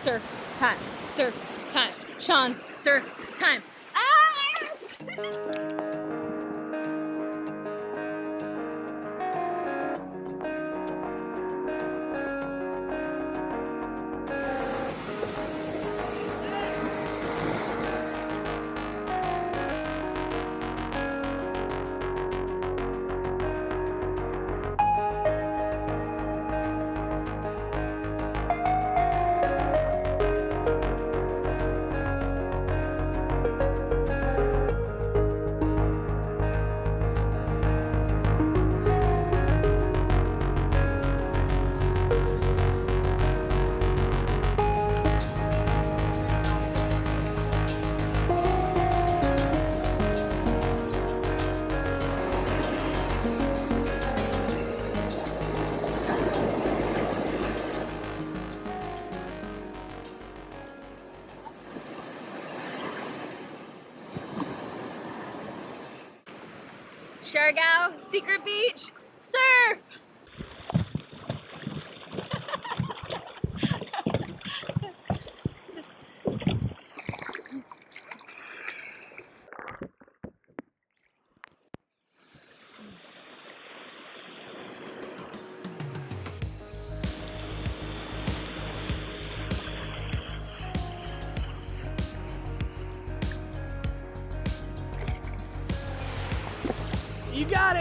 surf time. Surf time. Shawn's surf time. Ah! Siargao, secret beach, surf!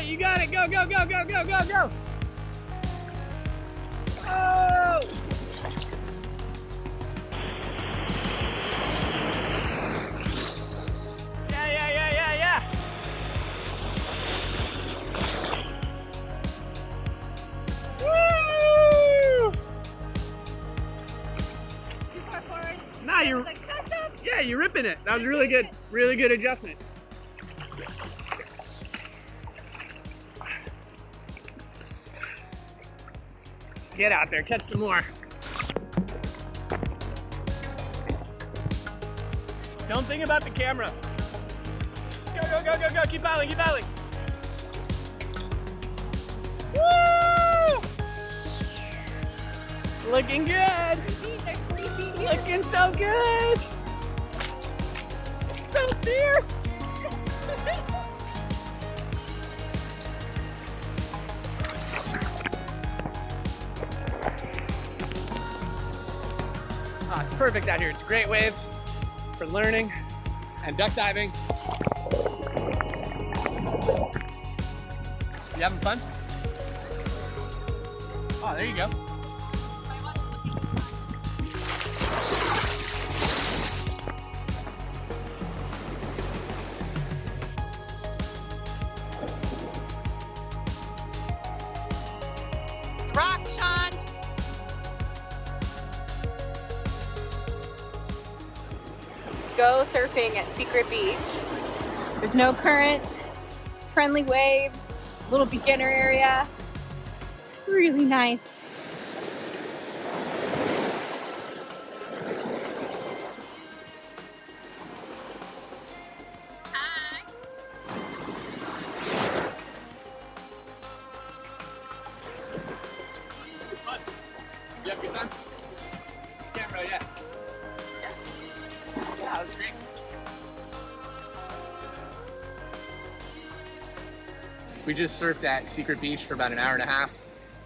You got it, go, go, go, go, go, go, go! Oh! Yeah! Woo! Too far forward. Nah, you're, like, shut up. yeah, you're ripping it. That was really good adjustment. Get out there, catch some more. Don't think about the camera. Go, go, go, go, go, keep paddling, keep paddling. Woo! Looking good. There's 3 feet here. Looking so good. So fierce. Oh, it's perfect out here. It's a great wave for learning and duck diving. You having fun? Oh, there you go. Rock, Shawn. Go surfing at Secret Beach. There's no current, friendly waves, little beginner area. It's really nice. Hi. Fun. You have a good time? Camera, yes. Yeah, that was great. We just surfed at Secret Beach for about an hour and a half.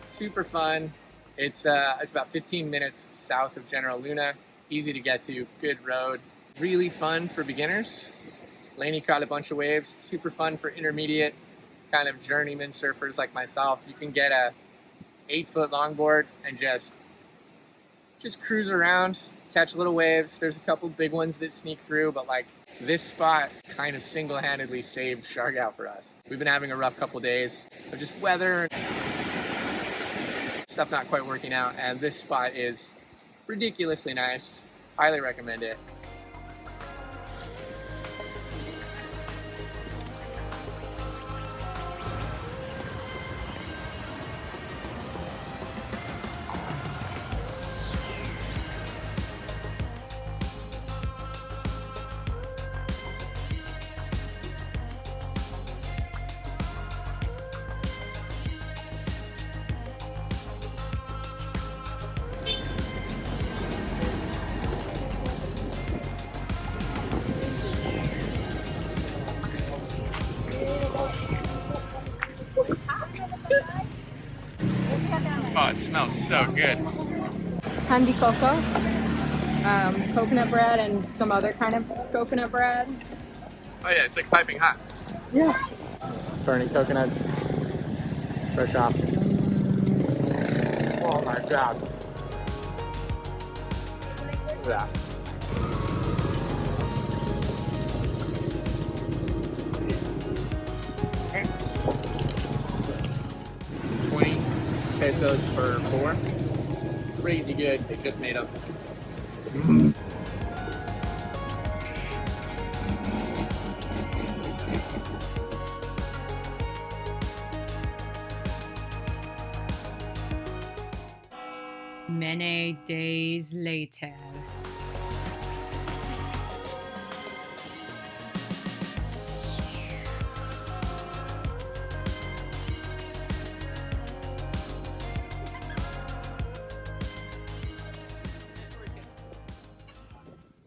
Super fun. It's about 15 minutes south of General Luna. Easy to get to, good road. Really fun for beginners. Laney caught a bunch of waves. Super fun for intermediate kind of journeyman surfers like myself. You can get a 8-foot longboard and just cruise around, catch little waves. There's a couple big ones that sneak through, but like this spot kind of single-handedly saved Siargao for us. We've been having a rough couple days of just weather, stuff not quite working out, and this spot is ridiculously nice. Highly recommend it. so good. Handi coco, coconut bread, and some other kind of coconut bread. Oh yeah, it's like piping hot. Yeah. Burning coconuts, fresh off. Oh my god. Yeah. $20 for 4. Crazy good. They just made them. Many days later.